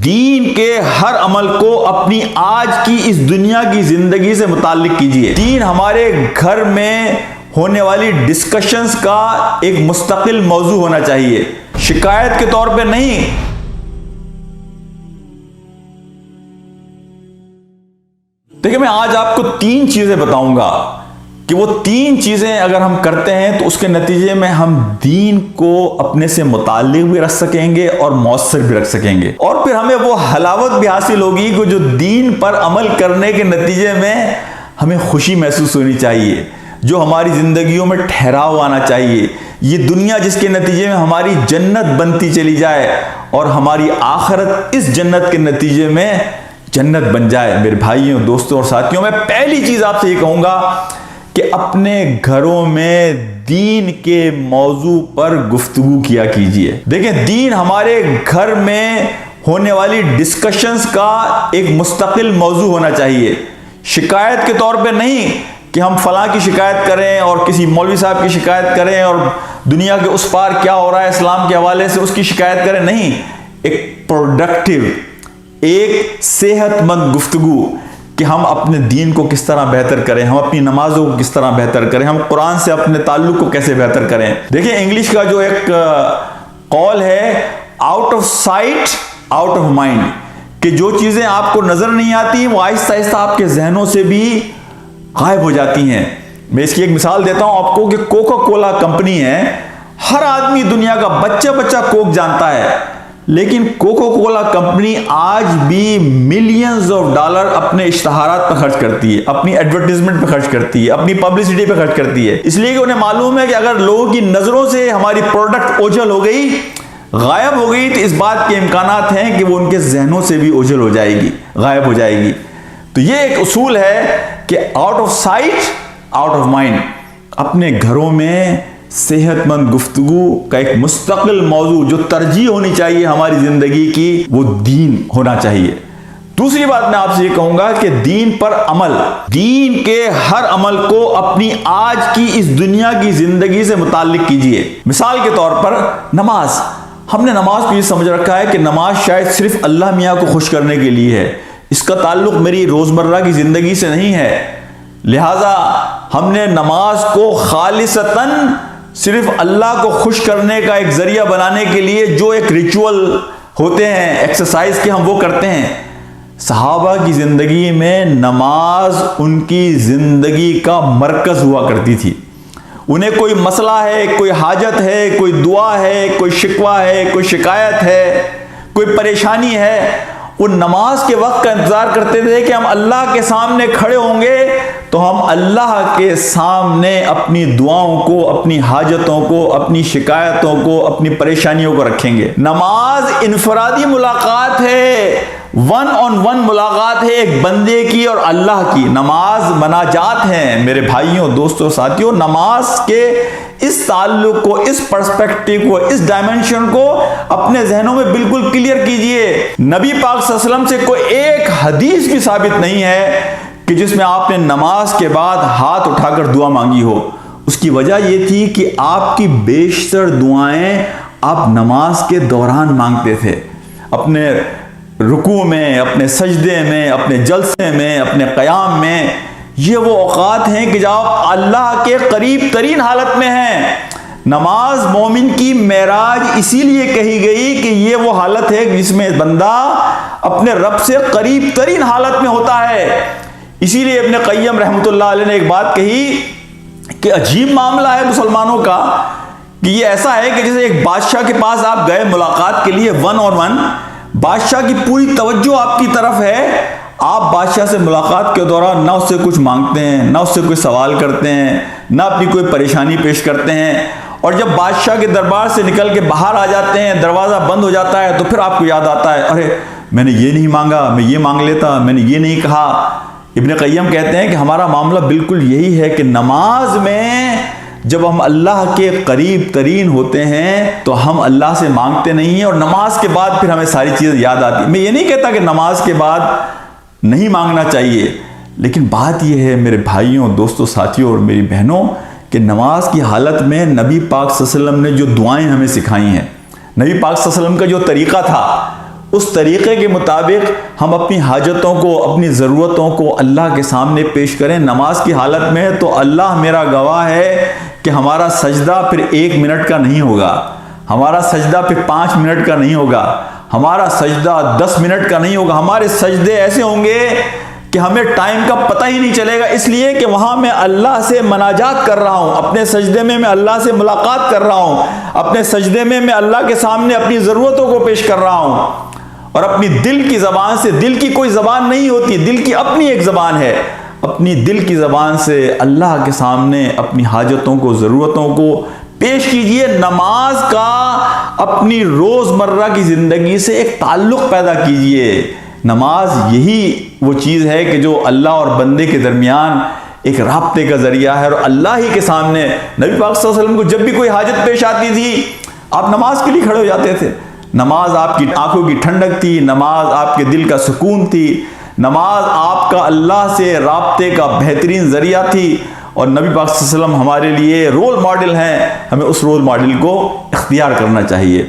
دین کے ہر عمل کو اپنی آج کی اس دنیا کی زندگی سے متعلق کیجئے۔ دین ہمارے گھر میں ہونے والی ڈسکشنز کا ایک مستقل موضوع ہونا چاہیے، شکایت کے طور پہ نہیں۔ دیکھیں، میں آج آپ کو 3 چیزیں بتاؤں گا کہ وہ 3 چیزیں اگر ہم کرتے ہیں تو اس کے نتیجے میں ہم دین کو اپنے سے متعلق بھی رکھ سکیں گے اور مؤثر بھی رکھ سکیں گے، اور پھر ہمیں وہ حلاوت بھی حاصل ہوگی کہ جو دین پر عمل کرنے کے نتیجے میں ہمیں خوشی محسوس ہونی چاہیے، جو ہماری زندگیوں میں ٹھہراؤ آنا چاہیے، یہ دنیا جس کے نتیجے میں ہماری جنت بنتی چلی جائے اور ہماری آخرت اس جنت کے نتیجے میں جنت بن جائے۔ میرے بھائیوں، دوستوں اور ساتھیوں، میں پہلی چیز آپ سے یہ کہوں گا کہ اپنے گھروں میں دین کے موضوع پر گفتگو کیا کیجئے۔ دیکھیں، دین ہمارے گھر میں ہونے والی ڈسکشنز کا ایک مستقل موضوع ہونا چاہیے، شکایت کے طور پہ نہیں کہ ہم فلاں کی شکایت کریں اور کسی مولوی صاحب کی شکایت کریں اور دنیا کے اس پار کیا ہو رہا ہے اسلام کے حوالے سے اس کی شکایت کریں، نہیں۔ ایک پروڈکٹیو، ایک صحت مند گفتگو کہ ہم اپنے دین کو کس طرح بہتر کریں، ہم اپنی نمازوں کو کس طرح بہتر کریں، ہم قرآن سے اپنے تعلق کو کیسے بہتر کریں۔ دیکھیں، انگلش کا جو ایک قول ہے، out of sight out of mind, کہ جو چیزیں آپ کو نظر نہیں آتی وہ آہستہ آہستہ آپ کے ذہنوں سے بھی غائب ہو جاتی ہیں۔ میں اس کی ایک مثال دیتا ہوں آپ کو کہ کوکا کولا کمپنی ہے، ہر آدمی دنیا کا بچہ کوک جانتا ہے، لیکن کوکا کولا کمپنی آج بھی ملینز آف ڈالر اپنے اشتہارات پر خرچ کرتی ہے، اپنی ایڈورٹائزمنٹ پہ خرچ کرتی ہے، اپنی پبلسٹی پہ خرچ کرتی ہے، اس لیے کہ انہیں معلوم ہے کہ اگر لوگوں کی نظروں سے ہماری پروڈکٹ اوجھل ہو گئی، غائب ہو گئی، تو اس بات کے امکانات ہیں کہ وہ ان کے ذہنوں سے بھی اوجھل ہو جائے گی، غائب ہو جائے گی۔ تو یہ ایک اصول ہے کہ out of sight out of mind, اپنے گھروں میں صحت مند گفتگو کا ایک مستقل موضوع جو ترجیح ہونی چاہیے ہماری زندگی کی، وہ دین ہونا چاہیے۔ دوسری بات میں آپ سے یہ کہوں گا کہ دین پر عمل، دین کے ہر عمل کو اپنی آج کی اس دنیا کی زندگی سے متعلق کیجئے۔ مثال کے طور پر نماز، ہم نے نماز کو یہ سمجھ رکھا ہے کہ نماز شاید صرف اللہ میاں کو خوش کرنے کے لیے ہے، اس کا تعلق میری روزمرہ کی زندگی سے نہیں ہے، لہٰذا ہم نے نماز کو خالصتاً صرف اللہ کو خوش کرنے کا ایک ذریعہ بنانے کے لیے جو ایک ریچول ہوتے ہیں ایکسرسائز کے، ہم وہ کرتے ہیں۔ صحابہ کی زندگی میں نماز ان کی زندگی کا مرکز ہوا کرتی تھی۔ انہیں کوئی مسئلہ ہے، کوئی حاجت ہے، کوئی دعا ہے، کوئی شکوہ ہے، کوئی شکایت ہے، کوئی پریشانی ہے، وہ نماز کے وقت کا انتظار کرتے تھے کہ ہم اللہ کے سامنے کھڑے ہوں گے تو ہم اللہ کے سامنے اپنی دعاؤں کو، اپنی حاجتوں کو، اپنی شکایتوں کو، اپنی پریشانیوں کو رکھیں گے۔ نماز انفرادی ملاقات ہے، ون آن ون ملاقات ہے ایک بندے کی اور اللہ کی۔ نماز مناجات ہیں۔ میرے بھائیوں، دوستوں، ساتھیوں، نماز کے اس تعلق کو، اس پرسپیکٹو کو، اس ڈائمنشن کو اپنے ذہنوں میں بالکل کلیئر کیجئے۔ نبی پاک صلی اللہ علیہ وسلم سے کوئی ایک حدیث بھی ثابت نہیں ہے کہ جس میں آپ نے نماز کے بعد ہاتھ اٹھا کر دعا مانگی ہو۔ اس کی وجہ یہ تھی کہ آپ کی بیشتر دعائیں آپ نماز کے دوران مانگتے تھے، اپنے رکوع میں، اپنے سجدے میں، اپنے جلسے میں، اپنے قیام میں۔ یہ وہ اوقات ہیں کہ جب آپ اللہ کے قریب ترین حالت میں ہیں۔ نماز مومن کی معراج اسی لیے کہی گئی کہ یہ وہ حالت ہے جس میں بندہ اپنے رب سے قریب ترین حالت میں ہوتا ہے۔ اسی لیے ابن قیم رحمۃ اللہ علیہ نے ایک بات کہی کہ عجیب معاملہ ہے مسلمانوں کا کہ یہ ایسا ہے کہ جیسے ایک بادشاہ کے پاس آپ گئے ملاقات کے لیے ون آن ون، بادشاہ کی پوری توجہ آپ کی طرف ہے، آپ بادشاہ سے ملاقات کے دوران نہ اس سے کچھ مانگتے ہیں، نہ اس سے کوئی سوال کرتے ہیں، نہ اپنی کوئی پریشانی پیش کرتے ہیں، اور جب بادشاہ کے دربار سے نکل کے باہر آ جاتے ہیں، دروازہ بند ہو جاتا ہے، تو پھر آپ کو یاد آتا ہے، ارے میں نے یہ نہیں مانگا، میں یہ مانگ لیتا، میں نے یہ نہیں کہا۔ ابن قیم کہتے ہیں کہ ہمارا معاملہ بالکل یہی ہے کہ نماز میں جب ہم اللہ کے قریب ترین ہوتے ہیں تو ہم اللہ سے مانگتے نہیں ہیں، اور نماز کے بعد پھر ہمیں ساری چیزیں یاد آتی ہیں۔ میں یہ نہیں کہتا کہ نماز کے بعد نہیں مانگنا چاہیے، لیکن بات یہ ہے میرے بھائیوں، دوستوں، ساتھیوں اور میری بہنوں کہ نماز کی حالت میں نبی پاک صلی اللہ علیہ وسلم نے جو دعائیں ہمیں سکھائی ہیں، نبی پاک صلی اللہ علیہ وسلم کا جو طریقہ تھا، اس طریقے کے مطابق ہم اپنی حاجتوں کو، اپنی ضرورتوں کو اللہ کے سامنے پیش کریں۔ نماز کی حالت میں تو اللہ میرا گواہ ہے کہ ہمارا سجدہ پھر 1 منٹ کا نہیں ہوگا، ہمارا سجدہ پھر 5 منٹ کا نہیں ہوگا، ہمارا سجدہ 10 منٹ کا نہیں ہوگا۔ ہمارے سجدے ایسے ہوں گے کہ ہمیں ٹائم کا پتہ ہی نہیں چلے گا، اس لیے کہ وہاں میں اللہ سے مناجات کر رہا ہوں، اپنے سجدے میں اللہ سے ملاقات کر رہا ہوں، اپنے سجدے میں اللہ کے سامنے اپنی ضرورتوں کو پیش کر رہا ہوں، اور اپنی دل کی زبان سے، دل کی کوئی زبان نہیں ہوتی، دل کی اپنی ایک زبان ہے، اپنی دل کی زبان سے اللہ کے سامنے اپنی حاجتوں کو، ضرورتوں کو پیش کیجئے۔ نماز کا اپنی روزمرہ کی زندگی سے ایک تعلق پیدا کیجئے۔ نماز یہی وہ چیز ہے کہ جو اللہ اور بندے کے درمیان ایک رابطے کا ذریعہ ہے، اور اللہ ہی کے سامنے نبی پاک صلی اللہ علیہ وسلم کو جب بھی کوئی حاجت پیش آتی تھی، آپ نماز کے لیے کھڑے ہو جاتے تھے۔ نماز آپ کی آنکھوں کی ٹھنڈک تھی، نماز آپ کے دل کا سکون تھی، نماز آپ کا اللہ سے رابطے کا بہترین ذریعہ تھی، اور نبی پاک صلی اللہ علیہ وسلم ہمارے لیے رول ماڈل ہیں۔ ہمیں اس رول ماڈل کو اختیار کرنا چاہیے۔